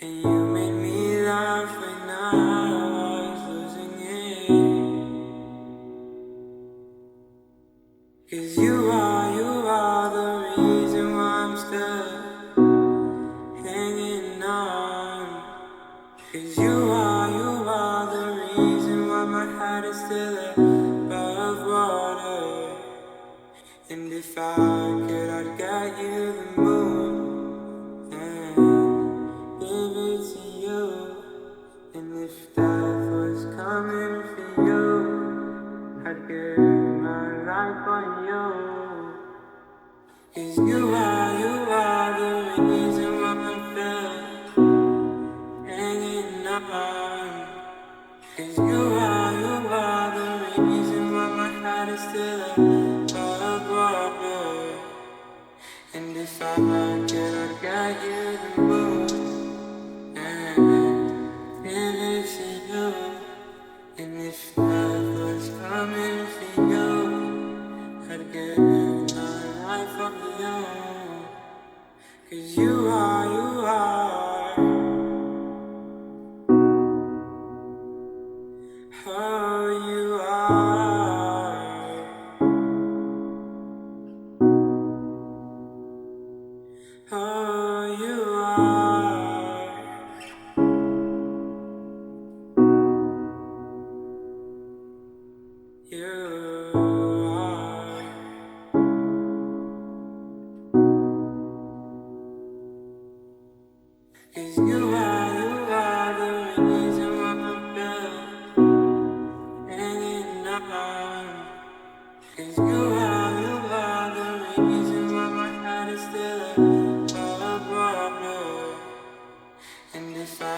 And you made me laugh when I was losing it. 'Cause you are the reason why I'm still hanging on. 'Cause you are the reason why my heart is still above water. And if I could, I'd get you the moon and give it to you. And if death was coming for you, I'd give my life on you. 'Cause you are the reason why I'm still hanging on. 'Cause you are the reason why my heart is still above water. And if I could, I'd get you the moon and give it to you. And if life was coming for you, I'd give my life for you. 'Cause you are, oh, you are, oh, you are, you are. 'Cause you are the reason why I'm still hanging on. 'Cause you are the reason why my heart is still above water. And if I